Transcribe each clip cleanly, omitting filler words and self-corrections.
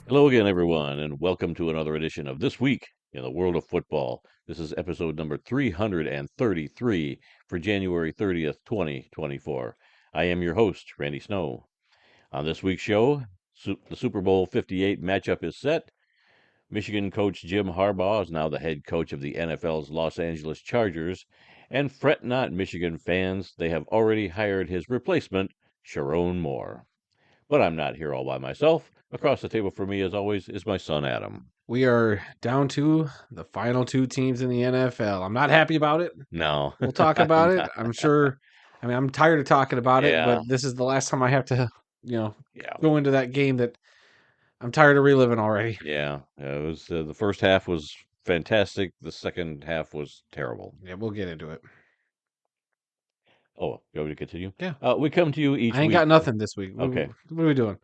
Hello again, everyone, and welcome to another edition of This Week in the World of Football. This is episode number 333 for January 30th, 2024. I am your host, Randy Snow. On this week's show, the Super Bowl 58 matchup is set. Michigan coach Jim Harbaugh is now the head coach of the NFL's Los Angeles Chargers. And fret not, Michigan fans, they have already hired his replacement, Sherrone Moore. But I'm not here all by myself. Across the table from me, as always, is my son Adam. We are down to the final two teams in the NFL. I'm not happy about it. No. We'll talk about it. I'm sure. I'm tired of talking about it, Yeah. but this is the last time I have to, Yeah. go into that game that I'm tired of reliving already. Yeah. It was the first half was fantastic. The second half was terrible. Yeah, we'll get into it. Oh, you want me to continue? Yeah. We come to you each I ain't week. got nothing this week. Okay. What are we doing?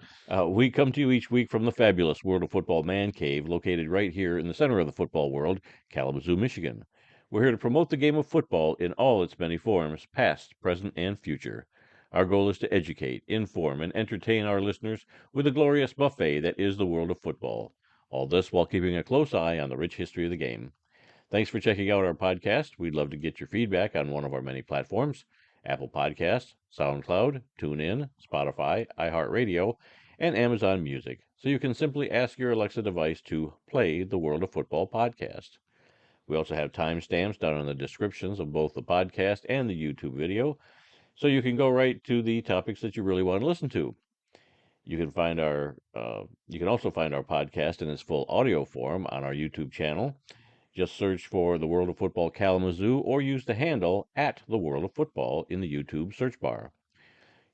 We come to you each week from the fabulous World of Football Man Cave, located right here in the center of the football world, Kalamazoo, Michigan. We're here to promote the game of football in all its many forms, past, present, and future. Our goal is to educate, inform, and entertain our listeners with the glorious buffet that is the world of football. All this while keeping a close eye on the rich history of the game. Thanks for checking out our podcast. We'd love to get your feedback on one of our many platforms: Apple Podcasts, SoundCloud, TuneIn, Spotify, iHeartRadio, and Amazon Music. So you can simply ask your Alexa device to play the World of Football podcast. We also have timestamps down in the descriptions of both the podcast and the YouTube video, so you can go right to the topics that you really want to listen to. You can also find our podcast in its full audio form on our YouTube channel. Just search for the World of Football Kalamazoo or use the handle at the World of Football in the YouTube search bar.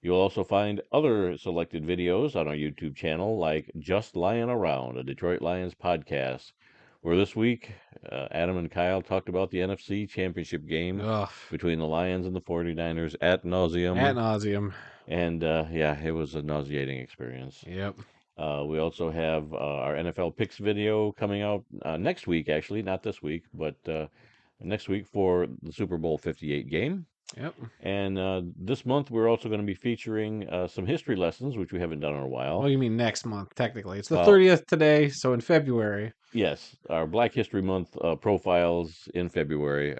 You'll also find other selected videos on our YouTube channel, like Just Lying Around, a Detroit Lions podcast, where this week Adam and Kyle talked about the NFC Championship game between the Lions and the 49ers ad nauseum. Ad nauseum. And it was a nauseating experience. Yep. We also have our NFL picks video coming out next week, actually, not this week, but next week for the Super Bowl 58 game. Yep. And this month, we're also going to be featuring some history lessons, which we haven't done in a while. Oh, you mean next month, technically. It's the 30th today, so in February. Yes, our Black History Month profiles in February.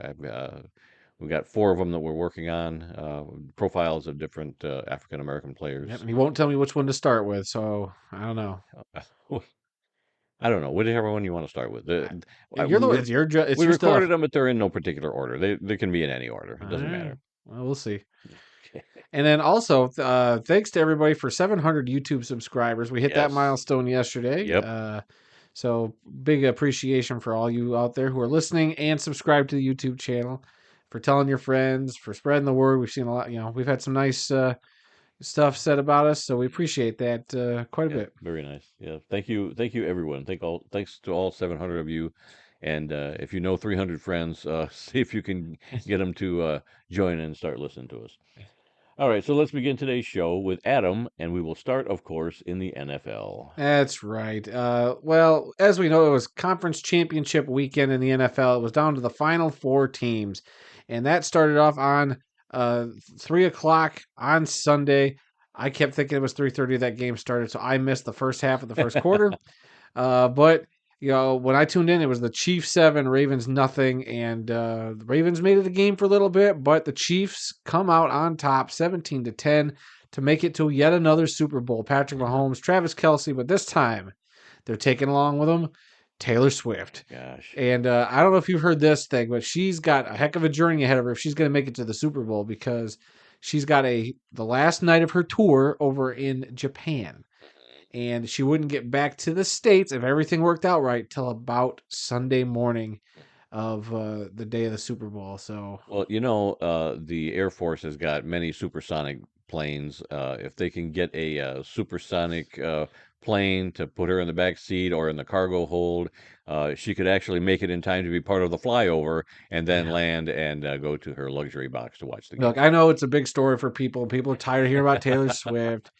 We've got 4 of them that we're working on, profiles of different African American players. Yep, and he won't tell me which one to start with, so I don't know. I don't know. Whichever one you want to start with. We recorded them, but they're in no particular order. They can be in any order. It doesn't matter. Well, we'll see. And then also, thanks to everybody for 700 YouTube subscribers. We hit that milestone yesterday. Yep. So big appreciation for all you out there who are listening and subscribe to the YouTube channel, for telling your friends, for spreading the word. We've seen a lot. We've had some nice stuff said about us, so we appreciate that quite a bit. Very nice. Yeah, thank you, everyone. Thanks to all 700 of you, and if you know 300 friends, see if you can get them to join and start listening to us. All right, so let's begin today's show with Adam, and we will start, of course, in the NFL. That's right. Well, as we know, it was conference championship weekend in the NFL. It was down to the final 4 teams, and that started off on 3 o'clock on Sunday. I kept thinking it was 3:30 that game started, so I missed the first half of the first quarter. But when I tuned in, it was the Chiefs 7, Ravens nothing, and the Ravens made it a game for a little bit, but the Chiefs come out on top 17-10 to make it to yet another Super Bowl. Patrick Mahomes, Travis Kelce, but this time they're taking along with them Taylor Swift. Gosh. And I don't know if you've heard this thing, but she's got a heck of a journey ahead of her if she's going to make it to the Super Bowl, because she's got the last night of her tour over in Japan. And she wouldn't get back to the States, if everything worked out right, till about Sunday morning of the day of the Super Bowl. So, well, the Air Force has got many supersonic planes. If they can get a supersonic plane to put her in the back seat or in the cargo hold, she could actually make it in time to be part of the flyover and then land and go to her luxury box to watch the game. Look, I know it's a big story for people. People are tired of hearing about Taylor Swift.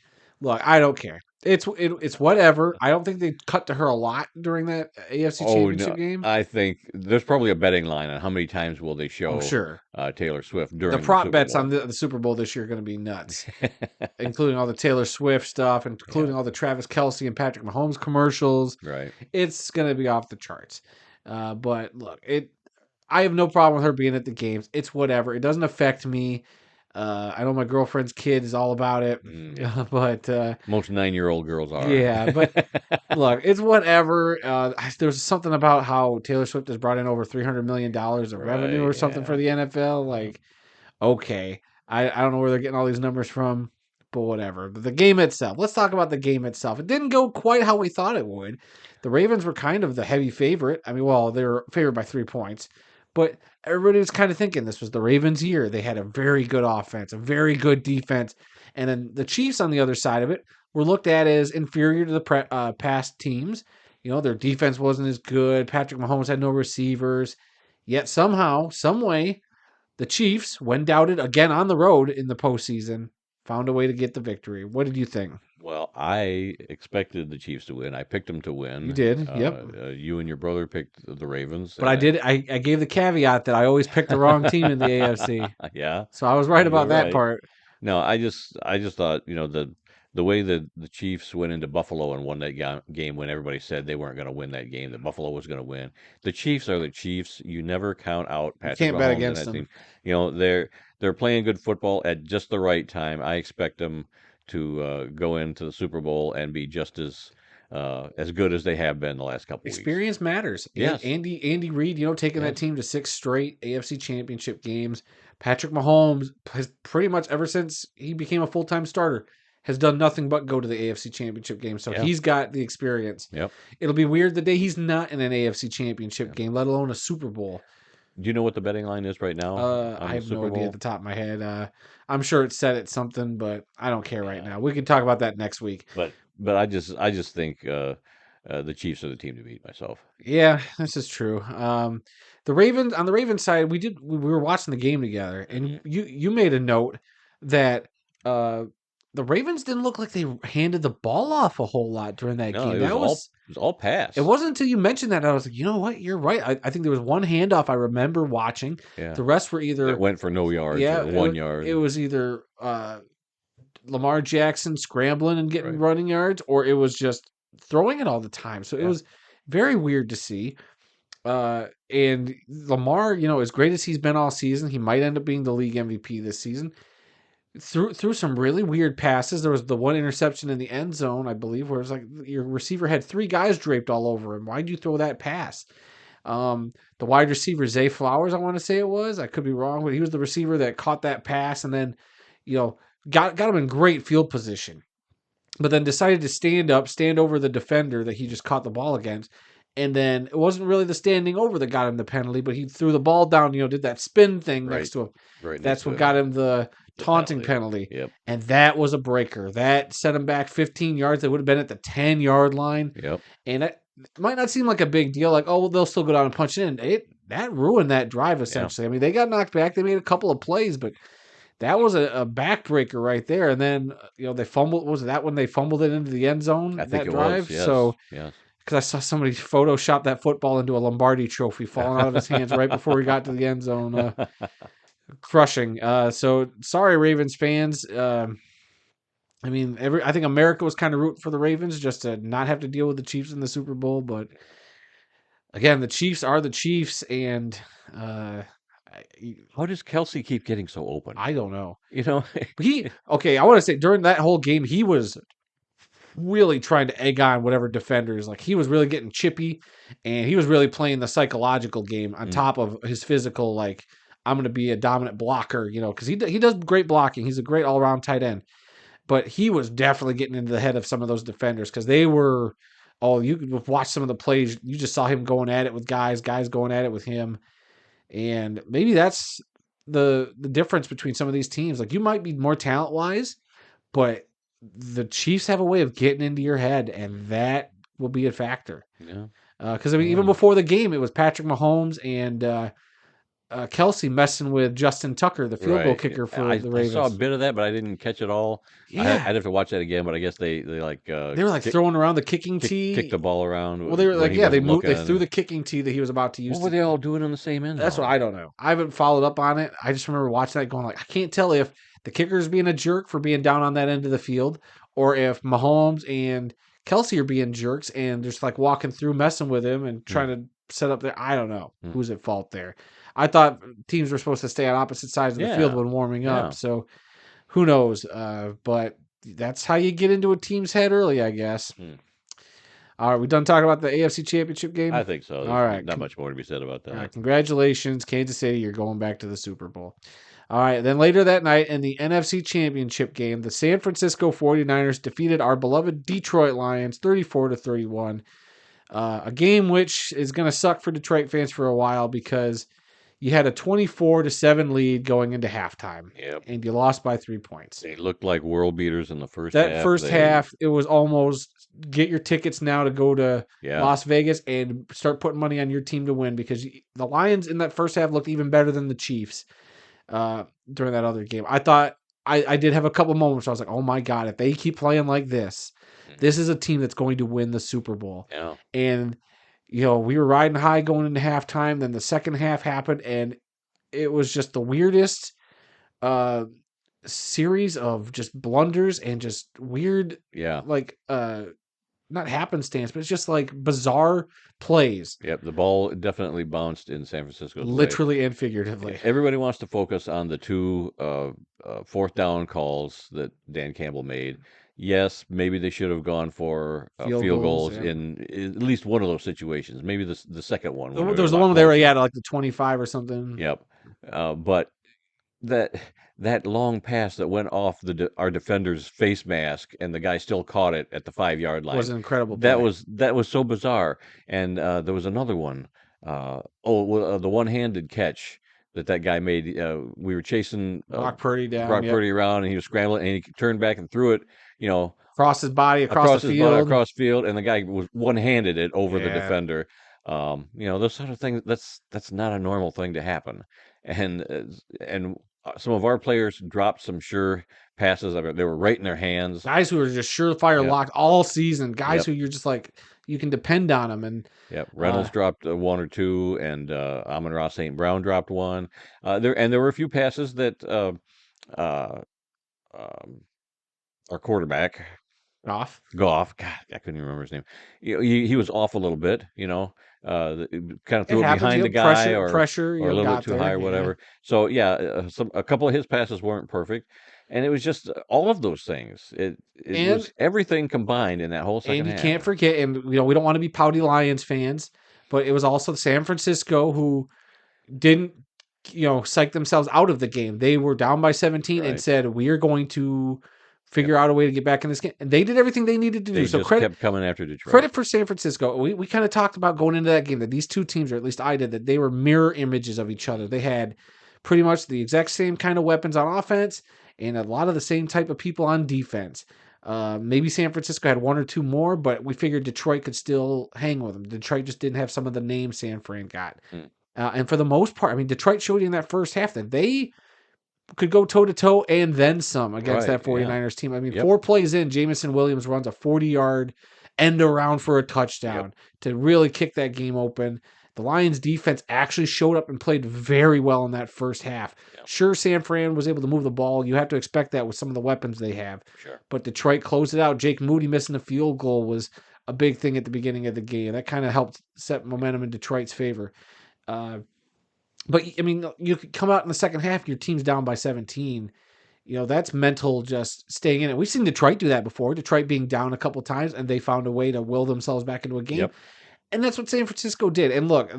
Look, I don't care. It's whatever. I don't think they cut to her a lot during that AFC Oh no, Championship game. I think there's probably a betting line on how many times will they I'm show sure Taylor Swift the during the prop Super bets on Bowl. the Super Bowl this year are going to be nuts, including all the Taylor Swift stuff, Yeah, including all the Travis Kelce and Patrick Mahomes commercials. right. It's going to be off the charts. But look, I have no problem with her being at the games. It's whatever. It doesn't affect me. I know my girlfriend's kid is all about it, Yeah. but Most 9-year-old girls are. yeah. But look, it's whatever. There's something about how Taylor Swift has brought in over $300 million of revenue Right. or something for Yeah. the NFL. Yeah. Like, okay, I don't know where they're getting all these numbers from, but whatever. But the game itself. Let's talk about the game itself. It didn't go quite how we thought it would. The Ravens were kind of the heavy favorite. I mean, well, they were favored by 3 points, but everybody was kind of thinking this was the Ravens' year. They had a very good offense, a very good defense, and then the Chiefs on the other side of it were looked at as inferior to the past teams. You know, their defense wasn't as good. Patrick Mahomes had no receivers. Yet somehow, some way, the Chiefs, when doubted again on the road in the postseason, found a way to get the victory. What did you think? Well, I expected the Chiefs to win. I picked them to You win. did, yep. You and your brother picked the Ravens, But I and did. I gave the caveat that I always picked the wrong team in the AFC, yeah, so I was right you're about that right. part. No, I just thought, the way that the Chiefs went into Buffalo and won that game when everybody said they weren't going to win that game, that Buffalo was going to win. The Chiefs are the Chiefs. You never count out You Patrick can't bet Mahomes and against that them. team. They're playing good football at just the right time. I expect them to go into the Super Bowl and be just as good as they have been the last couple weeks. Experience matters. And Yes, Andy Reid, taking that yes, team to 6 straight AFC Championship games. Patrick Mahomes has pretty much ever since he became a full-time starter has done nothing but go to the AFC Championship game. So yeah, he's got the experience. yep. It'll be weird the day he's not in an AFC Championship Yeah. game, let alone a Super Bowl. Do you know what the betting line is right now I on the have no Super idea at Bowl? the top of my head. I'm sure it's set at something, but I don't care right Yeah. now. We can talk about that next week. But I just think the Chiefs are the team to beat myself. Yeah, this is true. The Ravens on the Ravens side, we were watching the game together, and Hmm. you made a note that uh, the Ravens didn't look like they handed the ball off a whole lot during that No, game. it was That all was it was all It pass. wasn't until you mentioned that I was like, you know what, you're right. I think there was one handoff I remember watching. Yeah, The rest were that either went for no yards yeah, or it, 1 yard. it was either Lamar Jackson scrambling and getting Right. running yards, or it was just throwing it all the time. So it Yeah. was very weird to see. And Lamar, as great as he's been all season, he might end up being the league MVP this season. Through some really weird passes. There was the one interception in the end zone, I believe, where it was like your receiver had three guys draped all over him. Why'd you throw that pass? The wide receiver Zay Flowers, I want to say it was. I could be wrong, but he was the receiver that caught that pass and then, you know, got him in great field position, but then decided to stand over the defender that he just caught the ball against. And then it wasn't really the standing over that got him the penalty, but he threw the ball down, did that spin thing next Right. to him. Right next That's to what him. got him the The taunting penalty. penalty. Yep. And that was a breaker. That set him back 15 yards. They would have been at the 10-yard line. Yep. And it might not seem like a big deal. Like, oh, well, they'll still go down and punch in. That ruined that drive, essentially. I mean, they got knocked back. They made a couple of plays, but that was a backbreaker right there. And then, they fumbled. Was that when they fumbled it into the end zone, I think that it was. drive? Yes. So, Yes. because I saw somebody Photoshop that football into a Lombardi trophy falling out of his hands right before he got to the end zone. Crushing. So, sorry, Ravens fans. I mean, I think America was kind of rooting for the Ravens just to not have to deal with the Chiefs in the Super Bowl. But again, the Chiefs are the Chiefs, and How does Kelsey keep getting so open? I don't know. You know. But I want to say during that whole game, he was really trying to egg on whatever defenders. Like he was really getting chippy, and he was really playing the psychological game on Mm, top of his physical. Like I'm going to be a dominant blocker, because he does great blocking. He's a great all around tight end, but he was definitely getting into the head of some of those defenders because they were. Oh, you could watch some of the plays. You just saw him going at it with guys going at it with him, and maybe that's the difference between some of these teams. Like you might be more talent wise, but the Chiefs have a way of getting into your head, and that will be a factor. yeah. Because I mean, even Oh, before the game, it was Patrick Mahomes and Kelsey messing with Justin Tucker, the field goal Right. kicker for I the I saw a Ravens. bit of that, but I didn't catch it all. Yeah, I'd have to watch that again, but I guess they like they were like throwing around the kicking kick tee. the ball around Well, they were when like, he yeah, wasn't they threw looking. the kicking tee that he was about to use What were to. they all doing in the same end That's what zone? I don't know. I haven't followed up on it. I just remember watching that going like, I can't tell if the kicker's being a jerk for being down on that end of the field or if Mahomes and Kelsey are being jerks and just like walking through, messing with him and Hmm. trying to set up there. I don't know Hmm. who's at fault there. I thought teams were supposed to stay on opposite sides of the field Yeah. when warming up. Yeah. So who knows? But that's how you get into a team's head early, I guess. Hmm. All right, we done talking about the AFC Championship game? I think so. All There's right. not much more to be said about All right, that. congratulations, Kansas City. You're going back to the Super Bowl. All right, then later that night in the NFC Championship game, the San Francisco 49ers defeated our beloved Detroit Lions 34-31. A game which is going to suck for Detroit fans for a while because you had a 24-7 lead going into halftime Yep. and you lost by 3 points. They looked like world beaters in the first That half. first half, it was almost get your tickets now to go to Yeah. Las Vegas and start putting money on your team to win because the Lions in that first half looked even better than the Chiefs during that other game. I thought I did have a couple moments where I was like, oh my God, if they keep playing like this, this is a team that's going to win the Super Bowl. Yeah. And, we were riding high going into halftime. Then the second half happened, and it was just the weirdest series of just blunders and just weird, Yeah. like, not happenstance, but it's just like bizarre plays, Yep. The ball definitely bounced in San Francisco's way. literally and figuratively. Everybody wants to focus on the two fourth down calls that Dan Campbell made. Yes, maybe they should have gone for field goals yeah. in at least one of those situations. Maybe the second one. There When was the a lot one where they closer. had like the 25 or something. Yep. But that that long pass that went off our defender's face mask and the guy still caught it at the 5-yard line. Was an incredible That play. was so bizarre. And there was another one. The one-handed catch that guy made. We were chasing Brock Purdy down. Brock Yep. Purdy around, and he was scrambling, and he turned back and threw it. Across his body, across the his field. body, across field, and the guy was one-handed it over the Yeah. defender. Those sort of things. That's not a normal thing to happen. And some of our players dropped some sure passes. I mean, they were right in their hands. Guys who are just surefire Yep. locked all season. Guys Yep. who you're just like, you can depend on them. And Yep. Reynolds dropped one or two, and Amon-Ra St. Brown dropped one. There were a few passes that uh, our quarterback off. Goff, God, I couldn't even remember his name. He was off a little bit, kind of threw it happens, behind you the know, guy pressure, or a little bit got too there, high or yeah. whatever. So yeah, a couple of his passes weren't perfect, and it was just all of those things. It was everything combined in that whole second And you half. can't forget, and we don't want to be pouty Lions fans, but it was also San Francisco who didn't, psych themselves out of the game. They were down by 17 and Right. said, we are going to figure out a way to get back in this game. And they did everything they needed to do. They So just kept coming after Detroit. credit for San Francisco. We kind of talked about going into that game that these two teams, or at least I did, that they were mirror images of each other. They had pretty much the exact same kind of weapons on offense and a lot of the same type of people on defense. Maybe San Francisco had one or two more, but we figured Detroit could still hang with them. Detroit just didn't have some of the names San Fran got. And for the most part, I mean, Detroit showed you in that first half that they could go toe-to-toe and then some against that 49ers team. I mean, 4 plays in, Jameson Williams runs a 40-yard end around for a touchdown to really kick that game open. The Lions defense actually showed up and played very well in that first half. Sure, San Fran was able to move the ball. You have to expect that with some of the weapons they have. Sure. But Detroit closed it out. Jake Moody missing a field goal was a big thing at the beginning of the game. That kind of helped set momentum in Detroit's favor. But I mean, you could come out in the second half, your team's down by 17. That's mental just staying in it. We've seen Detroit do that before. Detroit being down a couple times, and they found a way to will themselves back into a game. Yep. And that's what San Francisco did. And look,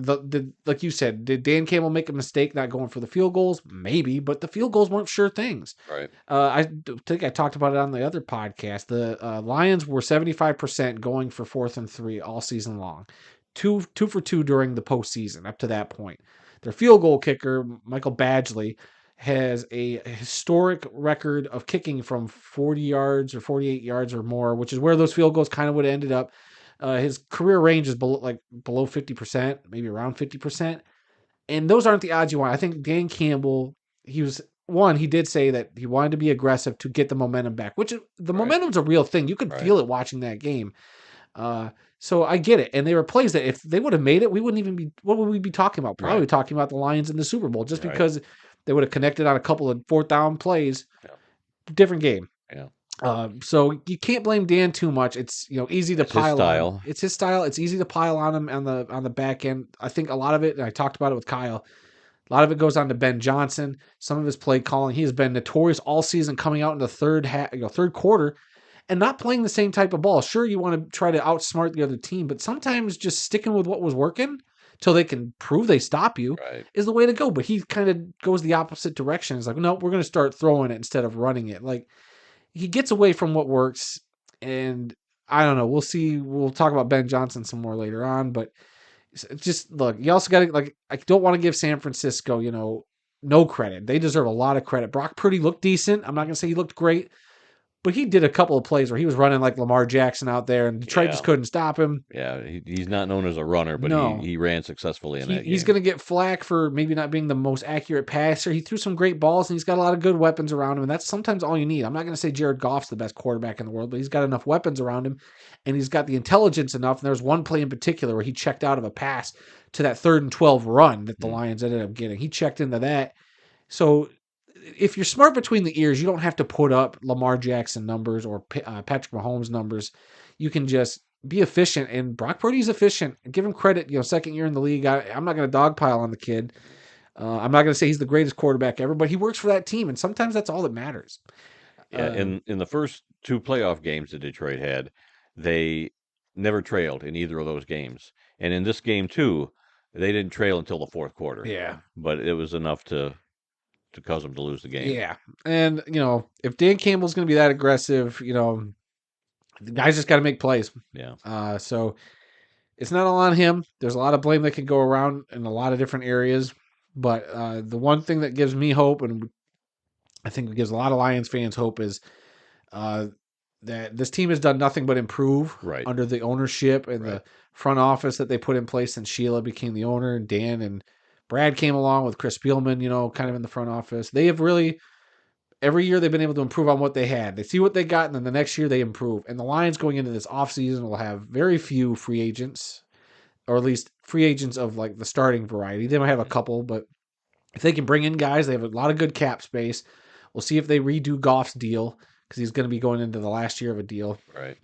like you said, did Dan Campbell make a mistake not going for the field goals? Maybe, but the field goals weren't sure things. Right. I think I talked about it on the other podcast. The Lions were 75% going for 4th and 3 all season long. Two for two during the postseason up to that point. Their field goal kicker, Michael Badgley, has a historic record of kicking from 40 yards or 48 yards or more, which is where those field goals kind of would have ended up. His career range is below 50%, maybe around 50%. And those aren't the odds you want. I think Dan Campbell, he did say that he wanted to be aggressive to get the momentum back, which the Right. momentum's a real thing. You could Right. feel it watching that game. So I get it. And they were plays that if they would have made it, we wouldn't even be, what would we be talking about? Probably Right. talking about the Lions in the Super Bowl, just Right. because they would have connected on a couple of fourth down plays. Yeah. Different game. Yeah. So you can't blame Dan too much. It's easy to It's his pile on. style. It's his style. It's easy to pile on him on the back end. I think a lot of it, and I talked about it with Kyle. A lot of it goes on to Ben Johnson. Some of his play calling. He has been notorious all season coming out in the third quarter, and not playing the same type of ball. Sure, you want to try to outsmart the other team, but sometimes just sticking with what was working till they can prove they stop you Right. is the way to go. But he kind of goes the opposite direction. It's like, no, we're going to start throwing it instead of running it. Like, he gets away from what works, and I don't know. We'll see. We'll talk about Ben Johnson some more later on, but just look. You also got to I don't want to give San Francisco, no credit. They deserve a lot of credit. Brock Purdy looked decent. I'm not gonna say he looked great, but he did a couple of plays where he was running like Lamar Jackson out there, and Detroit just couldn't stop him. Yeah, he's not known as a runner, but No. he ran successfully in that game. He's going to get flack for maybe not being the most accurate passer. He threw some great balls, and he's got a lot of good weapons around him, and that's sometimes all you need. I'm not going to say Jared Goff's the best quarterback in the world, but he's got enough weapons around him, and he's got the intelligence enough. And there's one play in particular where he checked out of a pass to that 3rd and 12 run that the Lions ended up getting. He checked into that. So if you're smart between the ears, you don't have to put up Lamar Jackson numbers or Patrick Mahomes numbers. You can just be efficient, and Brock Purdy's efficient. Give him credit. Second year in the league. I'm not going to dogpile on the kid. I'm not going to say he's the greatest quarterback ever, but he works for that team, and sometimes that's all that matters. Yeah, in the first 2 playoff games that Detroit had, they never trailed in either of those games, and in this game too, they didn't trail until the 4th quarter. Yeah, but it was enough to cause them to lose the game. Yeah, and if Dan Campbell's going to be that aggressive, the guys just got to make plays. Yeah. So it's not all on him. There's a lot of blame that can go around in a lot of different areas. But the one thing that gives me hope, and I think it gives a lot of Lions fans hope, is that this team has done nothing but improve under the ownership and the front office that they put in place since Sheila became the owner, and Dan and Brad came along with Chris Spielman, kind of in the front office. They have really, every year they've been able to improve on what they had. They see what they got, and then the next year they improve. And the Lions going into this offseason will have very few free agents, or at least free agents of like the starting variety. They might have a couple, but if they can bring in guys, they have a lot of good cap space. We'll see if they redo Goff's deal, because he's going to be going into the last year of a deal. Right.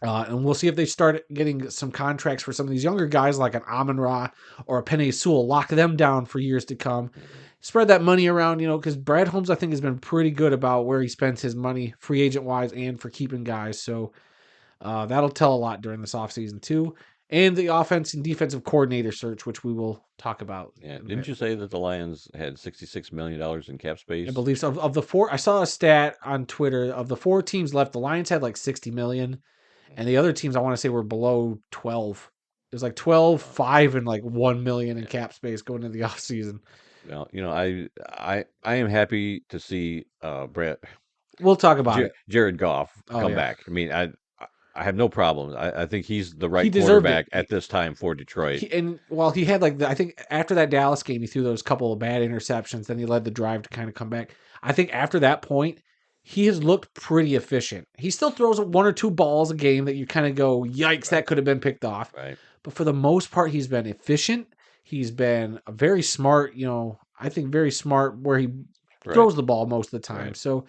And we'll see if they start getting some contracts for some of these younger guys like an Amon-Ra or a Penei Sewell, lock them down for years to come. Spread that money around, because Brad Holmes, I think, has been pretty good about where he spends his money, free agent-wise, and for keeping guys. So that'll tell a lot during this offseason, too. And the offense and defensive coordinator search, which we will talk about. Yeah. Didn't you say that the Lions had $66 million in cap space? I believe so. Of the 4, I saw a stat on Twitter, of the 4 teams left, the Lions had like $60 million. And the other teams, I want to say, were below 12. It was like 12, 5, and like 1 million in cap space going into the offseason. Well, I am happy to see Brett. We'll talk about Jared Goff come back. I mean, I have no problem. I think he's the right quarterback at this time for Detroit. He had I think after that Dallas game, he threw those couple of bad interceptions. Then he led the drive to kind of come back. I think after that point, he has looked pretty efficient. He still throws 1 or 2 balls a game that you kind of go, yikes, that could have been picked off. Right. But for the most part, he's been efficient. He's been very smart, I think very smart where he throws the ball most of the time. Right. So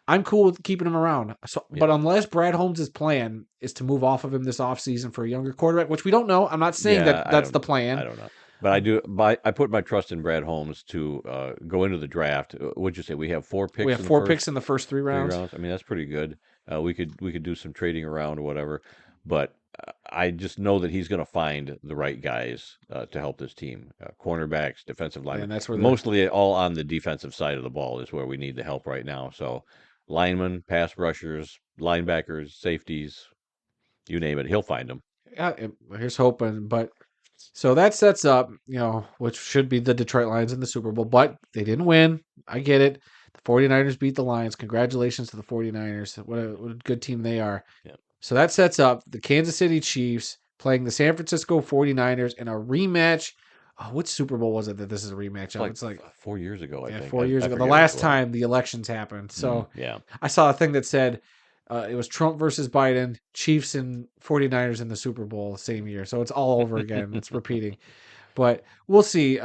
I'm cool with keeping him around. But unless Brad Holmes' plan is to move off of him this offseason for a younger quarterback, which we don't know. I'm not saying that's the plan. I don't know. But I put my trust in Brad Holmes to go into the draft. What'd you say? We have 4 picks. We have 4 picks in the first 3 rounds. I mean, that's pretty good. We could do some trading around or whatever. But I just know that he's going to find the right guys to help this team. Cornerbacks, defensive linemen. And that's where mostly all on the defensive side of the ball is where we need the help right now. So linemen, pass rushers, linebackers, safeties, you name it, he'll find them. Yeah, here's hoping. But so that sets up, which should be the Detroit Lions in the Super Bowl, but they didn't win. I get it. The 49ers beat the Lions. Congratulations to the 49ers. What a good team they are. Yeah. So that sets up the Kansas City Chiefs playing the San Francisco 49ers in a rematch Which Super Bowl was it that this is a rematch It's of? like It's like 4 years ago, I yeah, think. 4 years I ago. The forget which last one. time the elections happened. So Yeah. I saw a thing that said it was Trump versus Biden, Chiefs and 49ers in the Super Bowl same year. So it's all over again. It's repeating. But we'll see.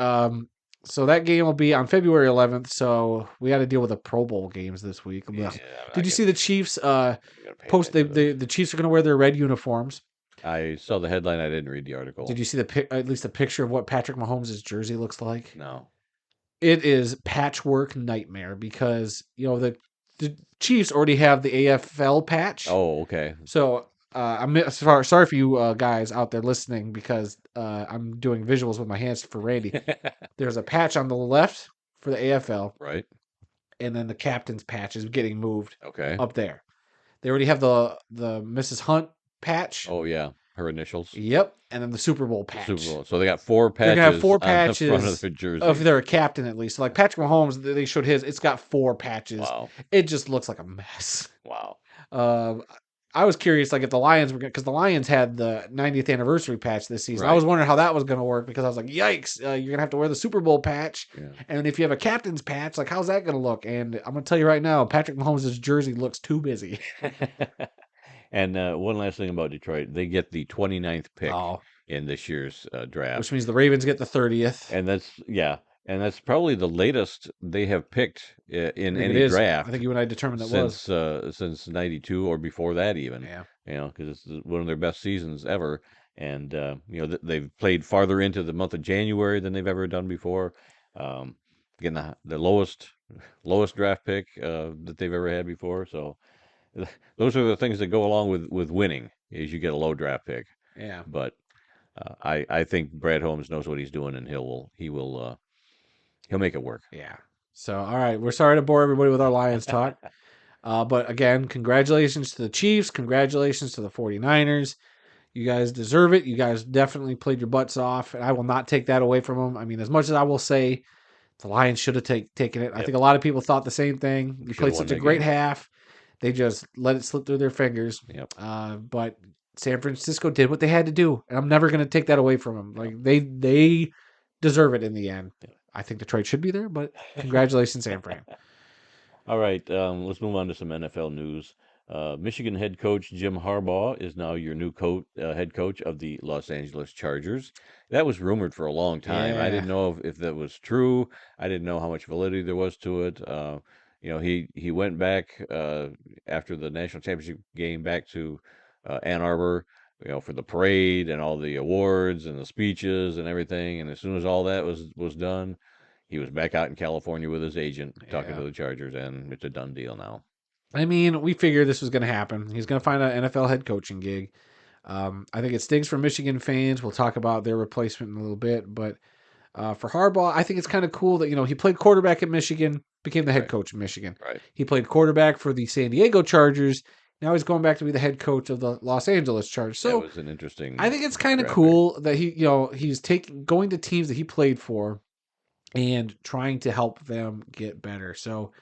So that game will be on February 11th. So we got to deal with the Pro Bowl games this week. Yeah, Ugh. I'm Did not you see the Chiefs gonna pay post? attention to this. The Chiefs are going to wear their red uniforms. I saw the headline. I didn't read the Did article. you see at least a picture of what Patrick Mahomes' jersey looks like? No. It is patchwork nightmare because the Chiefs already have the AFL patch. Oh, okay. So I'm sorry for you guys out there listening because I'm doing visuals with my hands for Randy. There's a patch on the left for the AFL, Right. and then the captain's patch is getting moved Okay. up there. They already have the Mrs. Hunt patch. Oh, yeah. Her initials. Yep, and then the Super Bowl The Super patch. Bowl. So they got 4 They're gonna have patches 4 on the front of patches their if jersey. they're a captain at least. So like Patrick Mahomes, they showed his. It's got 4 patches. Wow. It just looks like a mess. Wow. Um, I was curious, like if the Lions were because the Lions had the 90th anniversary patch this season. I Right. was wondering how that was going to work because I was like, yikes, you're gonna have to wear the Super Bowl patch, Yeah. and if you have a captain's patch, like how's that going to look? And I'm going to tell you right now, Patrick Mahomes' jersey looks too busy. And one last thing about Detroit, they get the 29th pick Oh, in this year's draft. which means the Ravens get the 30th. And that's probably the latest they have picked in I think any it is. draft I think you and I determined that was. since '92 or before that even. Yeah. Because it's one of their best seasons ever, and they've played farther into the month of January than they've ever done before. Um, Getting the lowest draft pick that they've ever had before. So those are the things that go along with winning is you get a low draft pick. Yeah. But I think Brad Holmes knows what he's doing, and he'll make it work. Yeah. So, all right. We're sorry to bore everybody with our Lions talk. But again, congratulations to the Chiefs. Congratulations to the 49ers. You guys deserve it. You guys definitely played your butts off. And I will not take that away from them. I mean, as much as I will say the Lions should have taken it, I Yep. think a lot of people thought the same thing. You Should've played won such a that great game. half. They just let it slip through their fingers. Yep. But San Francisco did what they had to do. And I'm never going to take that away from them. Like they deserve it in the end. I think Detroit should be there, but congratulations, San Fran. All right, let's move on to some NFL news. Michigan head coach Jim Harbaugh is now your new head coach of the Los Angeles Chargers. That was rumored for a long time. I Yeah. didn't know if that was true. I didn't know how much validity there was to it. He went back after the national championship game back to Ann Arbor, for the parade and all the awards and the speeches and everything. And as soon as all that was done, he was back out in California with his agent talking to the Chargers, and it's a done deal now. I mean, we figured this was going to happen. He's going to find an NFL head coaching gig. I think it stinks for Michigan fans. We'll talk about their replacement in a little bit. But for Harbaugh, I think it's kind of cool that, he played quarterback at Michigan, became the head Right. coach of Michigan. Right. He played quarterback for the San Diego Chargers. Now he's going back to be the head coach of the Los Angeles Chargers. That So was an interesting. I think it's kind of draft cool that he's going to teams that he played for and trying to help them get better. So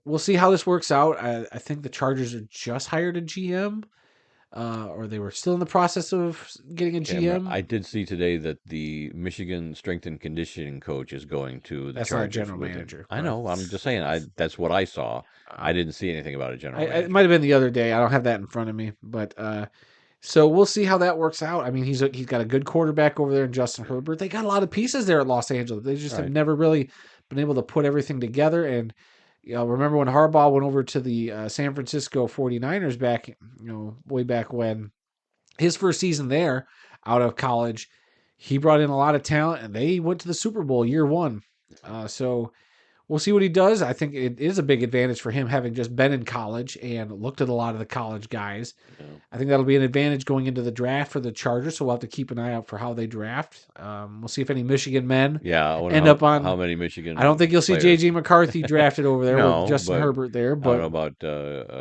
we'll see how this works out. I think the Chargers are just hired a GM, or they were still in the process of getting a GM. I did see today that the Michigan strength and conditioning coach is going to the That's not a Chargers general with him. manager, I but- know. I'm just saying. That's what I saw. I didn't see anything about a general It manager. might have been the other day. I don't have that in front of me, but so we'll see how that works out. I mean, he's got a good quarterback over there in Justin Herbert. They got a lot of pieces there at Los Angeles. They just have Right. never really been able to put everything together. And remember when Harbaugh went over to the San Francisco 49ers back, way back when, his first season there out of college, he brought in a lot of talent, and they went to the Super Bowl year one. So we'll see what he does. I think it is a big advantage for him having just been in college and looked at a lot of the college guys. Yeah. I think that'll be an advantage going into the draft for the Chargers. So we'll have to keep an eye out for how they draft. We'll see if any Michigan men Yeah. I wonder end up on. how many Michigan. I don't think you'll see players. J.J. McCarthy drafted over there No, with Justin but Herbert there. I But don't know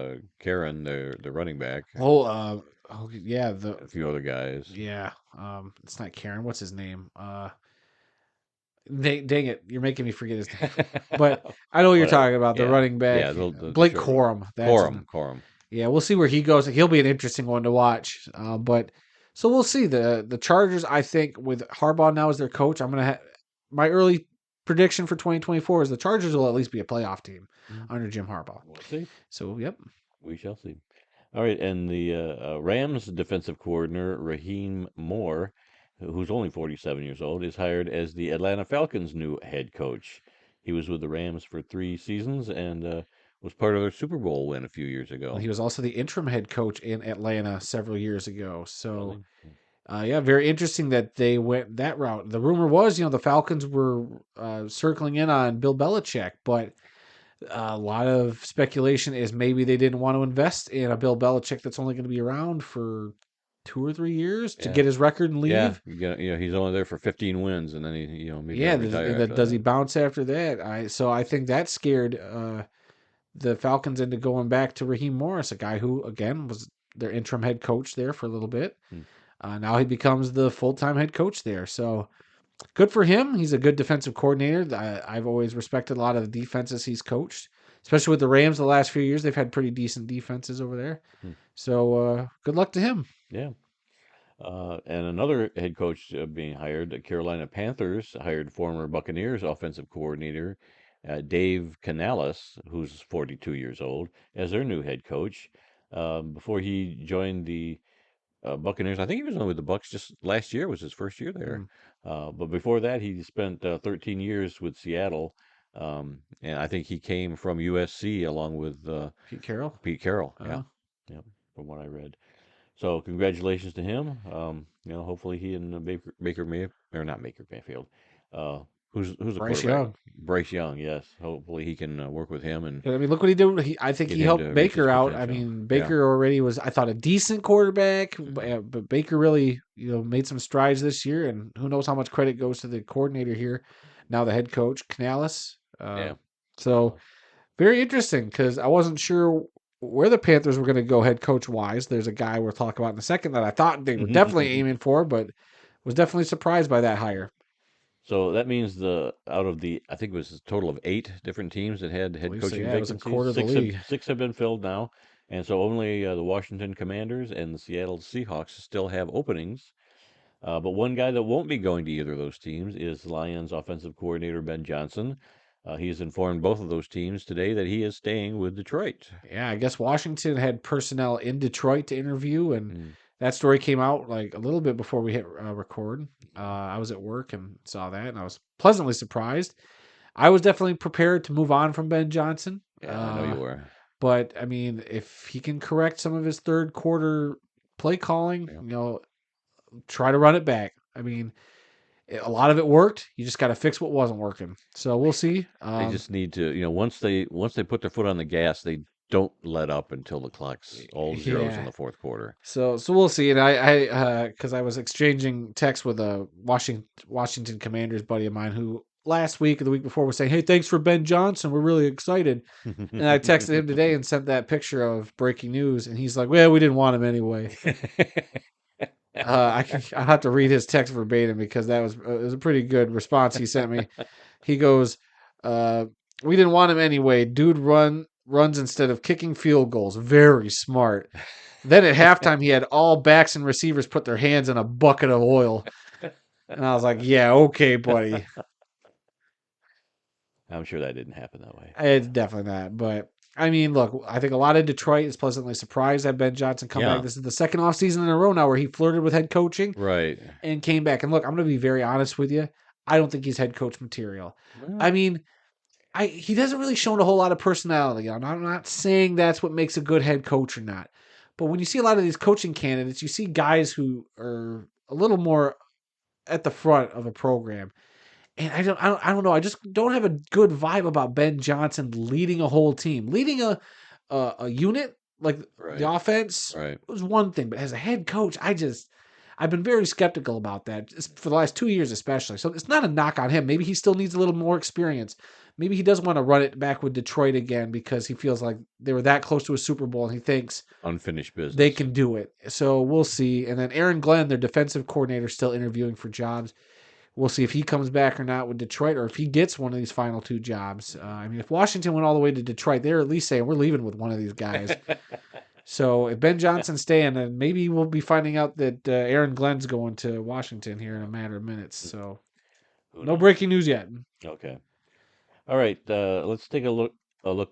about Karen, the running back, yeah, a few other guys. yeah. It's not Karen. What's his name? Dang it, you're making me forget his name. But I know what you're Whatever. talking about. The Yeah. running back, Yeah, the Blake short one. Corum. That's his name. Corum. Yeah, we'll see where he goes. He'll be an interesting one to watch. But So we'll see. The Chargers, I think, with Harbaugh now as their coach, I'm gonna my early prediction for 2024 is the Chargers will at least be a playoff team Mm, under Jim Harbaugh. we'll see. So yep, We shall see. All right, and the Rams defensive coordinator Raheem Moore, who's only 47 years old, is hired as the Atlanta Falcons' new head coach. He was with the Rams for 3 seasons and was part of their Super Bowl win a few years well, ago. he was also the interim head coach in Atlanta several years ago. So Really? yeah, very interesting that they went that route. The rumor was, the Falcons were circling in on Bill Belichick, but a lot of speculation is maybe they didn't want to invest in a Bill Belichick that's only going to be around for 2 or 3 years to Yeah. get his record and Yeah, leave. he's only there for 15 wins, and then maybe Yeah, I'll retire and after does he that. bounce after that? I think that scared the Falcons into going back to Raheem Morris, a guy who again was their interim head coach there for a little bit. Hmm. Now he becomes the full-time head coach there. So good for him. He's a good defensive coordinator. I've always respected a lot of the defenses he's coached, especially with the Rams the last few years. They've had pretty decent defenses over there. Hmm. So good luck to him. Yeah. And another head coach being hired, the Carolina Panthers hired former Buccaneers offensive coordinator Dave Canales, who's 42 years old, as their new head coach. Before he joined the Buccaneers, I think he was only with the Bucks just last year was his first year there. Mm, But before that, he spent 13 years with Seattle, and I think he came from USC along with Pete Carroll. Pete Carroll. Yeah, Uh, yeah, from what I read. So congratulations to him. Hopefully he and Baker May or not Baker Mayfield. Who's the Bryce quarterback? Young. Bryce Young. Yes. Hopefully he can work with him and I mean, look what he did. I think get he him helped to reach his Baker out. I potential. mean, Yeah. Baker already was, I thought, a decent quarterback, Mhm. but Baker really, made some strides this year. And who knows how much credit goes to the coordinator here, now the head coach, Canales. Yeah. So very interesting because I wasn't sure where the Panthers were going to go head coach wise. There's a guy we'll talk about in a second that I thought they were definitely aiming for, but was definitely surprised by that hire. So that means out of the I think it was a total of 8 different teams that had I head believe so. coaching Yeah, it was a vacancies. quarter of the Six have league. six have been filled now, and so only the Washington Commanders and the Seattle Seahawks still have openings. But one guy that won't be going to either of those teams is Lions offensive coordinator Ben Johnson. He's informed both of those teams today that he is staying with Detroit. Yeah, I guess Washington had personnel in Detroit to interview, and Mm, that story came out like a little bit before we hit record. I was at work and saw that, and I was pleasantly surprised. I was definitely prepared to move on from Ben Johnson, yeah, I know you were. but I mean, if he can correct some of his third quarter play calling, Yeah. try to run it back. I mean, a lot of it worked. You just got to fix what wasn't working. So we'll see. They just need to, once they put their foot on the gas, they don't let up until the clock's all zeros in Yeah. the fourth quarter. So we'll see. And because I was exchanging texts with a Washington Commanders buddy of mine who last week or the week before was saying, "Hey, thanks for Ben Johnson. We're really excited." And I texted him today and sent that picture of breaking news, and he's like, "Well, we didn't want him anyway." I have to read his text verbatim because it was a pretty good response he sent me. He goes, "We didn't want him anyway. Dude runs instead of kicking field goals. Very smart." Then at halftime, he had all backs and receivers put their hands in a bucket of oil, and I was like, "Yeah, okay, buddy." I'm sure that didn't happen that way. It's definitely not. But I mean, look, I think a lot of Detroit is pleasantly surprised that Ben Johnson come back. Yeah, This is the second offseason in a row now where he flirted with head coaching right. and came back. And look, I'm going to be very honest with you. I don't think he's head coach material. Well, I mean, he doesn't really show a whole lot of personality. I'm not saying that's what makes a good head coach or not. But when you see a lot of these coaching candidates, you see guys who are a little more at the front of a program. And I don't know. I just don't have a good vibe about Ben Johnson leading a whole team. Leading a unit like the right, offense right. was one thing, but as a head coach, I've been very skeptical about that just for the last 2 years, especially. So it's not a knock on him. Maybe he still needs a little more experience. Maybe he doesn't want to run it back with Detroit again because he feels like they were that close to a Super Bowl and he thinks Unfinished they business. can do it. So we'll see. And then Aaron Glenn, their defensive coordinator, still interviewing for jobs. We'll see if he comes back or not with Detroit, or if he gets one of these final two jobs. I mean, if Washington went all the way to Detroit, they're at least saying we're leaving with one of these guys. So if Ben Johnson's staying, then maybe we'll be finding out that Aaron Glenn's going to Washington here in a matter of minutes. So Who no knows? breaking news yet. Okay. All right. Let's take a look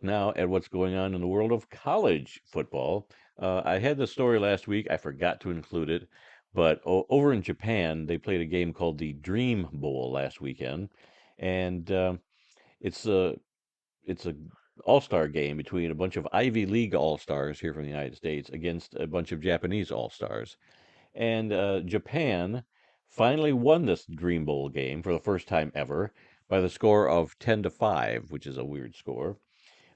now at what's going on in the world of college football. I had the story last week. I forgot to include it, but over in Japan, they played a game called the Dream Bowl last weekend, and it's a it's a all-star game between a bunch of Ivy League all-stars here from the United States against a bunch of Japanese all-stars. And Japan finally won this Dream Bowl game for the first time ever by the score of 10-5, which is a weird score.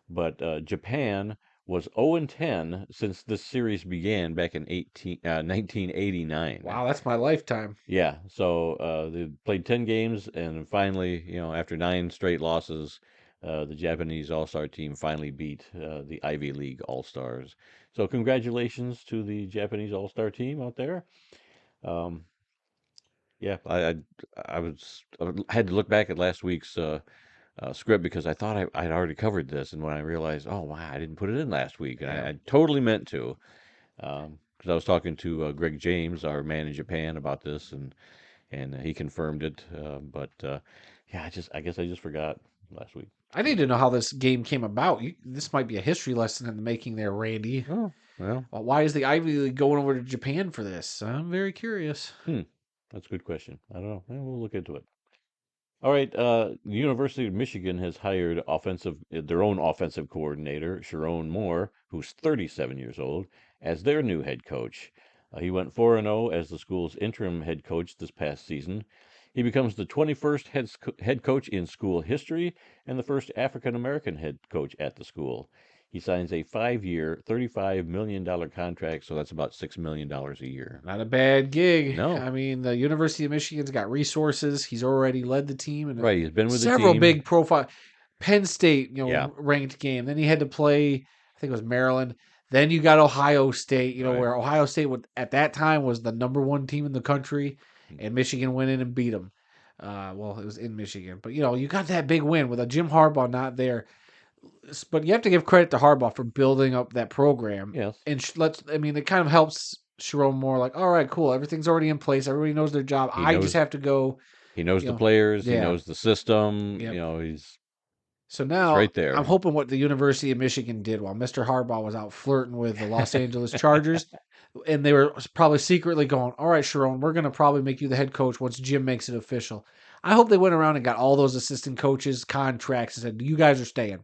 But Japan was 0-10 since this series began back in 1989. Wow, that's my lifetime. Yeah, so they played 10 games, and finally, after 9 straight losses, the Japanese All-Star team finally beat the Ivy League All-Stars. So congratulations to the Japanese All-Star team out there. Um, yeah, I had to look back at last week's script because I thought I'd already covered this, and when I realized, oh wow, I didn't put it in last week, and Yeah. I totally meant to, because I was talking to Greg James, our man in Japan, about this, and he confirmed it. But yeah, I guess I just forgot last week. I need to know how this game came about. This might be a history lesson in the making there, Randy. Oh well, Why is the Ivy League going over to Japan for this? I'm very curious. that's a good question. I don't know. We'll look into it. All right, the University of Michigan has hired their own offensive coordinator, Sherrone Moore, who's 37 years old, as their new head coach. He went 4-0 as the school's interim head coach this past season. He becomes the 21st head coach in school history and the first African American head coach at the school. He signs a 5-year, $35 million contract, so that's about $6 million a year. Not a bad gig. No, I mean, the University of Michigan's got resources. He's already led the team in right. He's been with the several team. big profile. Penn State, Yeah, ranked game. Then he had to play, I think it was Maryland. Then you got Ohio State, right. where Ohio State at that time was the number one team in the country, and Michigan went in and beat them. Well, it was in Michigan, but you got that big win with a Jim Harbaugh not there. But you have to give credit to Harbaugh for building up that program. Yes. And it kind of helps Sherrone Moore. Like, all right, cool, everything's already in place. Everybody knows their job. He I just knows have to go. he knows the players, he Yeah. knows the system, Yep. So he's now right there. I'm hoping what the University of Michigan did while Mr. Harbaugh was out flirting with the Los Angeles Chargers, and they were probably secretly going, all right, Sherrone, we're going to probably make you the head coach once Jim makes it official. I hope they went around and got all those assistant coaches contracts and said, you guys are staying.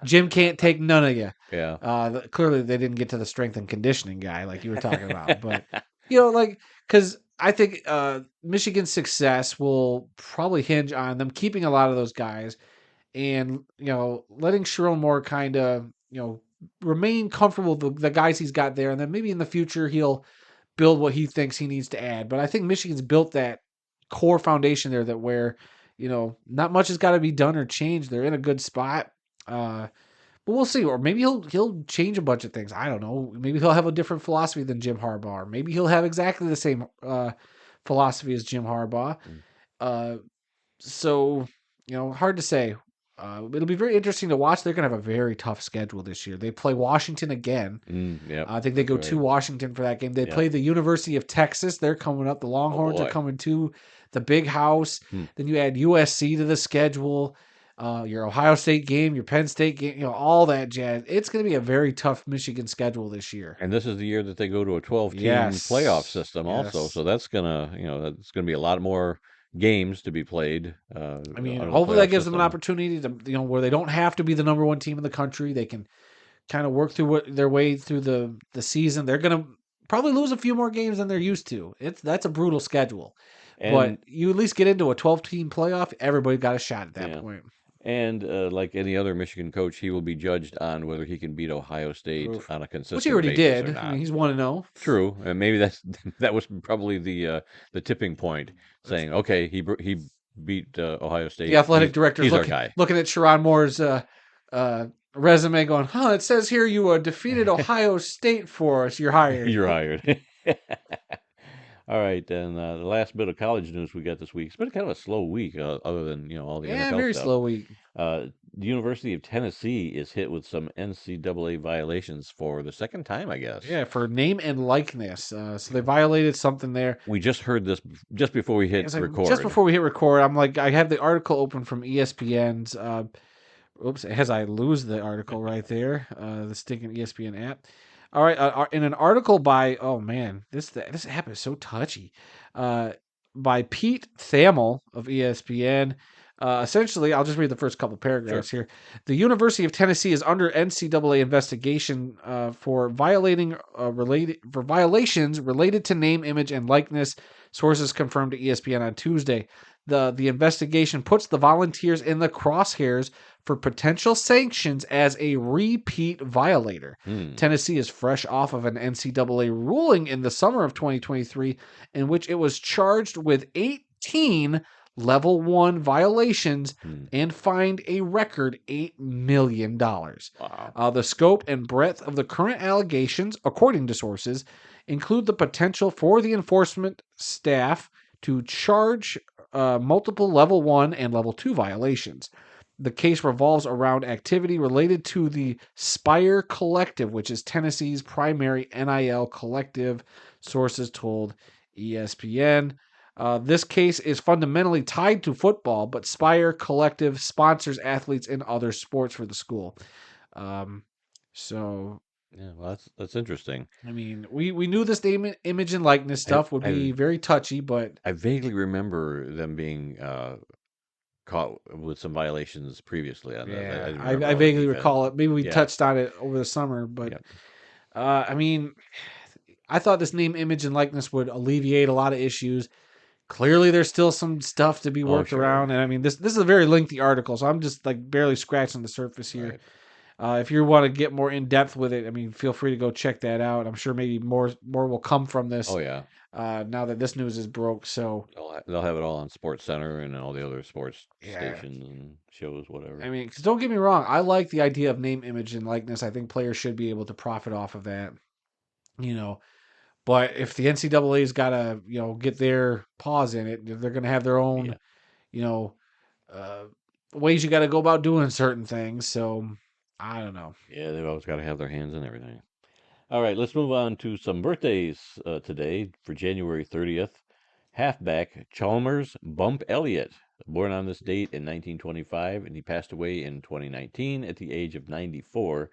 Jim can't take none of you. Yeah. Clearly, they didn't get to the strength and conditioning guy like you were talking about. But, because I think Michigan's success will probably hinge on them keeping a lot of those guys and, letting Sherrone Moore kind of, remain comfortable with the guys he's got there. And then maybe in the future, he'll build what he thinks he needs to add. But I think Michigan's built that core foundation there that where, not much has got to be done or changed. They're in a good spot. But we'll see. Or maybe he'll change a bunch of things. I don't know. Maybe he'll have a different philosophy than Jim Harbaugh. Or maybe he'll have exactly the same philosophy as Jim Harbaugh. So, hard to say. It'll be very interesting to watch. They're going to have a very tough schedule this year. They play Washington again. Yep, I think they go to Washington for that game. They play the University of Texas. They're coming up. The Longhorns are coming to the Big House. Then you add USC to the schedule. Your Ohio State game, your Penn State game, all that jazz. It's going to be a very tough Michigan schedule this year. And this is the year that they go to a 12-team playoff system also. So that's that's gonna be a lot more games to be played. Hopefully that gives them an opportunity to, where they don't have to be the number one team in the country. They can kind of work through their way through the season. They're going to probably lose a few more games than they're used to. That's a brutal schedule. But you at least get into a 12-team playoff, everybody got a shot at that point. And like any other Michigan coach, he will be judged on whether he can beat Ohio State on a consistent Which he already basis did. or not. I mean, he's 1-0. True, and maybe that was probably the tipping point, saying, okay, he beat Ohio State. The athletic director he's our guy. Looking at Sherrone Moore's resume, going, it says here you defeated Ohio State for us. You're hired. You're hired. All right, and the last bit of college news we got this week. It's been kind of a slow week, other than all the NFL very stuff. slow week. the University of Tennessee is hit with some NCAA violations for the second time, I guess. Yeah, for name and likeness. So they violated something there. We just heard this just before we hit It's like just record. before we hit record, I'm like, I have the article open from ESPN's. Oops, as I lose the article right there, the stinking ESPN app. All right, in an article by, oh man, this app is so touchy. By Pete Thamel of ESPN. Essentially, I'll just read the first couple paragraphs here. The University of Tennessee is under NCAA investigation for violations related to name, image, and likeness. Sources confirmed to ESPN on Tuesday. The investigation puts the Volunteers in the crosshairs for potential sanctions as a repeat violator. Tennessee is fresh off of an NCAA ruling in the summer of 2023 in which it was charged with 18 level 1 violations and fined a record $8 million. Wow. The scope and breadth of the current allegations, according to sources, include the potential for the enforcement staff to charge multiple level 1 and level 2 violations. The case revolves around activity related to the Spire Collective, which is Tennessee's primary NIL collective, sources told ESPN. This case is fundamentally tied to football, but Spire Collective sponsors athletes in other sports for the school. So, Yeah, well, that's interesting. I mean, we knew this name, image, and likeness stuff would be very touchy, but I vaguely remember them being caught with some violations previously on this. I yeah, didn't I remember all the vaguely details. recall it. Maybe we Yeah, touched on it over the summer, but yeah, I mean, I thought this name, image, and likeness would alleviate a lot of issues. Clearly, there's still some stuff to be oh, worked around, sure. and I mean, this is a very lengthy article, so I'm just like barely scratching the surface here. Right. If you want to get more in depth with it, I mean, feel free to go check that out. I'm sure maybe more will come from this Oh, yeah. now that this news is broke. So They'll have it all on Sports Center and all the other sports yeah, stations and shows, whatever. I mean, 'cause don't get me wrong, I like the idea of name, image, and likeness. I think players should be able to profit off of that. You know, but if the NCAA's got to, get their paws in it, they're going to have their own, Yeah. you know, uh, ways you got to go about doing certain things. So I don't know. Yeah, they've always got to have their hands in everything. All right, let's move on to some birthdays today for January 30th. Halfback Chalmers Bump Elliott, born on this date in 1925, and he passed away in 2019 at the age of 94.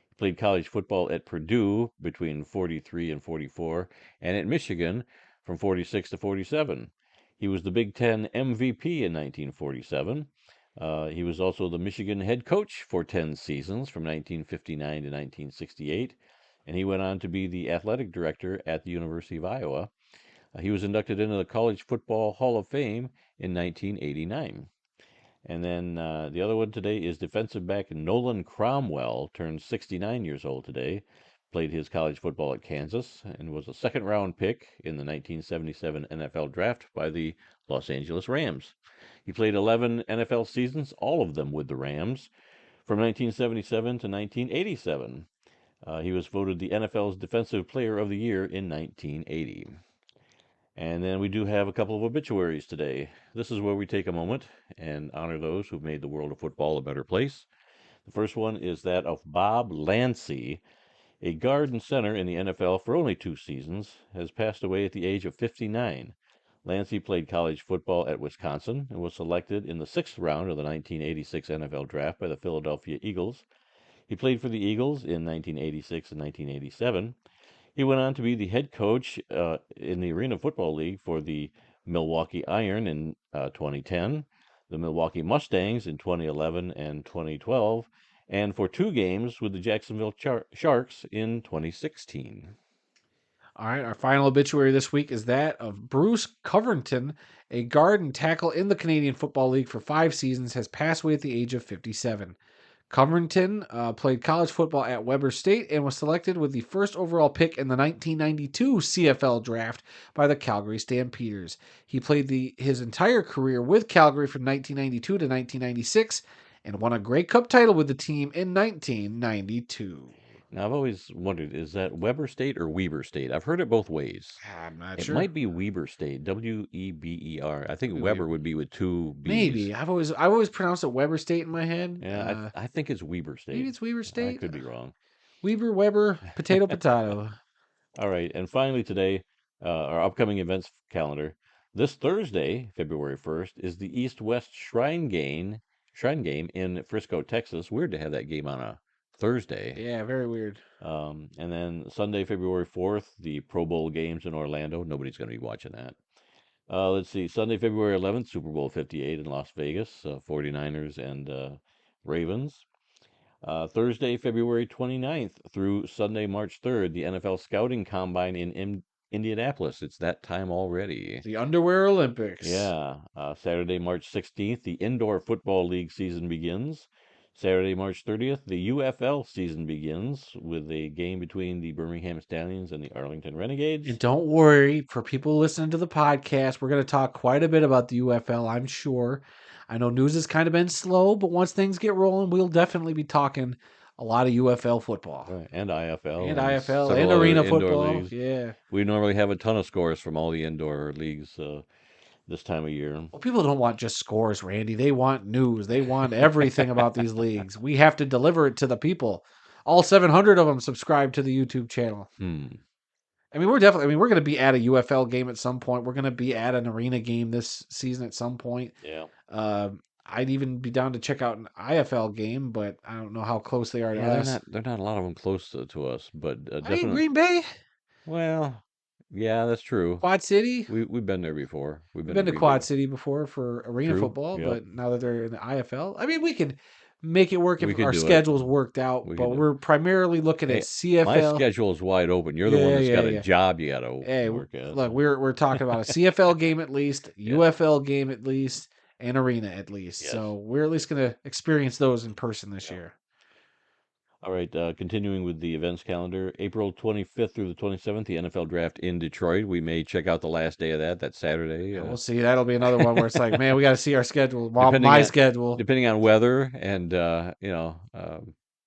He played college football at Purdue between 43 and 44, and at Michigan from 46 to 47. He was the Big Ten MVP in 1947. He was also the Michigan head coach for 10 seasons from 1959 to 1968, and he went on to be the athletic director at the University of Iowa. He was inducted into the College Football Hall of Fame in 1989. And then the other one today is defensive back Nolan Cromwell, turned 69 years old today. Played his college football at Kansas and was a second round pick in the 1977 NFL draft by the Los Angeles Rams. He played 11 NFL seasons, all of them with the Rams, from 1977 to 1987. He was voted the NFL's Defensive Player of the Year in 1980. And then we do have a couple of obituaries today. This is where we take a moment and honor those who've made the world of football a better place. The first one is that of Bob Lancey, a guard and center in the NFL for only 2 seasons, has passed away at the age of 59. Lancey played college football at Wisconsin and was selected in the 6th round of the 1986 NFL Draft by the Philadelphia Eagles. He played for the Eagles in 1986 and 1987. He went on to be the head coach in the Arena Football League for the Milwaukee Iron in 2010, the Milwaukee Mustangs in 2011 and 2012, and for 2 games with the Jacksonville Sharks in 2016. All right, our final obituary this week is that of Bruce Covington, a guard and tackle in the Canadian Football League for 5 seasons, has passed away at the age of 57. Covington played college football at Weber State and was selected with the first overall pick in the 1992 CFL draft by the Calgary Stampeders. He played his entire career with Calgary from 1992 to 1996 and won a Grey Cup title with the team in 1992. Now, I've always wondered, is that Weber State or Weber State? I've heard it both ways. I'm not It sure. might be Weber State, Weber. I think Maybe Weber would be with two B's. maybe. I've always pronounced it Weber State in my head. Yeah, I think it's Weber Maybe State. it's Weber I State. could be wrong. Weber, potato, potato. All right, and finally today, our upcoming events calendar. This Thursday, February 1st, is the East-West Shrine Game in Frisco, Texas. Weird to have that game on a Thursday. Yeah, very weird. And then Sunday, February 4th, the Pro Bowl games in Orlando. Nobody's going to be watching that. Let's see, Sunday, February 11th, Super Bowl 58 in Las Vegas, 49ers and Ravens. Thursday, February 29th through Sunday, March 3rd, the NFL Scouting Combine in Indianapolis. It's that time already. The Underwear Olympics. Yeah. Saturday, March 16th, the Indoor Football League season begins. Saturday, March 30th, the UFL season begins with a game between the Birmingham Stallions and the Arlington Renegades. And don't worry, for people listening to the podcast, we're going to talk quite a bit about the UFL, I'm sure. I know news has kind of been slow, but once things get rolling, we'll definitely be talking a lot of UFL football. Right, and IFL And IFL several and other arena indoor football. leagues. Yeah. We normally have a ton of scores from all the indoor leagues this time of year. Well, people don't want just scores, Randy. They want news. They want everything about these leagues. We have to deliver it to the people. All 700 of them subscribe to the YouTube channel. I mean, we're going to be at a UFL game at some point. We're going to be at an arena game this season at some point. Yeah. I'd even be down to check out an IFL game, but I don't know how close they are to Yeah, us. they're not a lot of them close to us, but I mean, definitely. Green Bay, Well, yeah, that's true. Quad City. We've been there before. We've We've been been to Green Quad Bay. City before for arena True. football, Yep. but now that they're in the IFL, I mean, we could make it work We if could our do it. schedules worked out. We But could do it. we're primarily looking Hey, at CFL. My schedule is wide open. You're the one that's got a Yeah. job you got to Hey, work at. look, so. we're talking about a CFL game at least, Yeah. UFL game at least, and arena at least. Yes. So we're at least going to experience those in person this year. All right, continuing with the events calendar, April 25th through the 27th, the NFL Draft in Detroit. We may check out the last day of that. That's Saturday. Yeah, we'll see. That'll be another one where it's like, man, we got to see our schedule. Schedule. Depending on weather and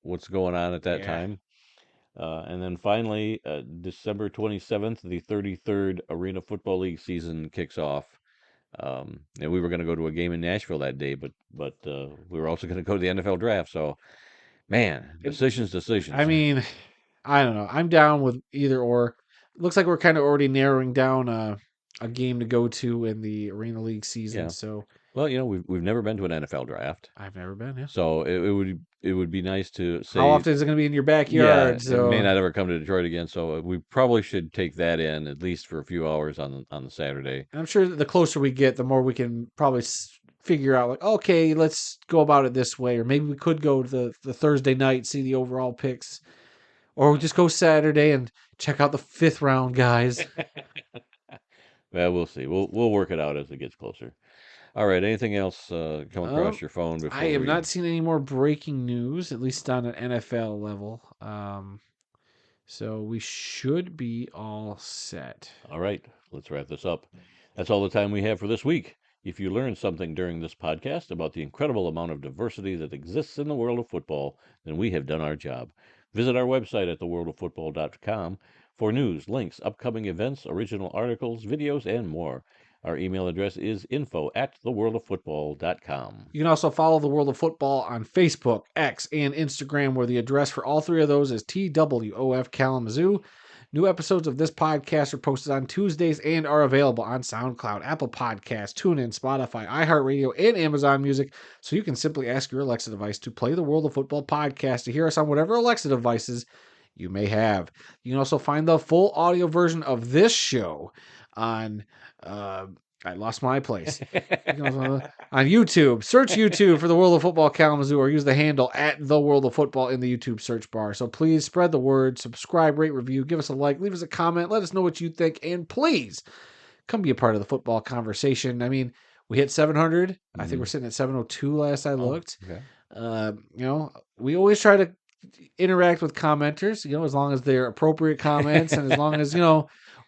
what's going on at that time. And then finally, December 27th, the 33rd Arena Football League season kicks off. And we were going to go to a game in Nashville that day, but we were also going to go to the NFL Draft. So, man, decisions. I mean, I don't know. I'm down with either or. Looks like we're kind of already narrowing down a game to go to in the Arena League season. Yeah. So, well, we've never been to an NFL draft. I've never been. Yeah. So it would be nice to say. How often is it going to be in your backyard? Yeah, so it may not ever come to Detroit again. So we probably should take that in at least for a few hours on the Saturday. I'm sure the closer we get, the more we can probably figure out. Like, okay, let's go about it this way, or maybe we could go to the Thursday night, see the overall picks, or we just go Saturday and check out the 5th round guys. Well, we'll see. We'll work it out as it gets closer. All right. Anything else come across your phone before? I have not seen any more breaking news, at least on an NFL level. So we should be all set. All right. Let's wrap this up. That's all the time we have for this week. If you learned something during this podcast about the incredible amount of diversity that exists in the world of football, then we have done our job. Visit our website at theworldoffootball.com for news, links, upcoming events, original articles, videos, and more. Our email address is info@theworldoffootball.com. You can also follow The World of Football on Facebook, X, and Instagram, where the address for all three of those is TWOF Kalamazoo. New episodes of this podcast are posted on Tuesdays and are available on SoundCloud, Apple Podcasts, TuneIn, Spotify, iHeartRadio, and Amazon Music. So you can simply ask your Alexa device to play the World of Football podcast to hear us on whatever Alexa devices you may have. You can also find the full audio version of this show on I lost my place. On YouTube. Search YouTube for the World of Football Kalamazoo or use the handle at the World of Football in the YouTube search bar. So please spread the word, subscribe, rate, review, give us a like, leave us a comment, let us know what you think, and please come be a part of the football conversation. I mean, we hit 700. Mm-hmm. I think we're sitting at 702 last I looked. Okay. We always try to interact with commenters, as long as they're appropriate comments and as long as,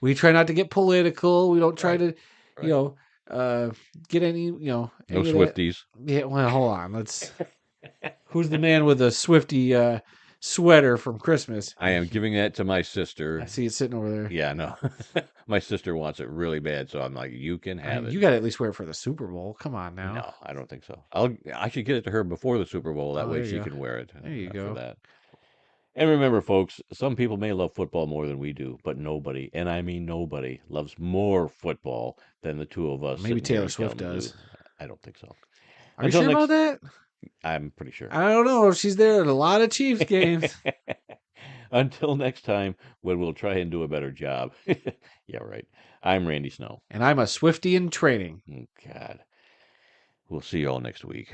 we try not to get political. We don't try to, get any, no Swifties. Yeah, well, hold on. Let's. Who's the man with the Swifty sweater from Christmas. I am giving that to my I sister. see it sitting over there. Yeah, no. My sister wants it really bad, so I'm like, you can I have mean, it. you got to at least wear it for the Super Bowl. Come on now. No, I don't think so. I should get it to her before the Super Bowl. That Oh, way there she you go. can wear it There you for go. that. And remember, folks, some people may love football more than we do, but nobody, and I mean nobody, loves more football than the two of us Maybe sitting here Taylor in Swift Kalamazoo. does. I don't think so. Are you Until sure about next, that? I'm pretty sure. I don't know. She's there at a lot of Chiefs games. Until next time, when we'll try and do a better job. Yeah, right. I'm Randy Snow. And I'm a Swiftie in training. God. We'll see you all next week.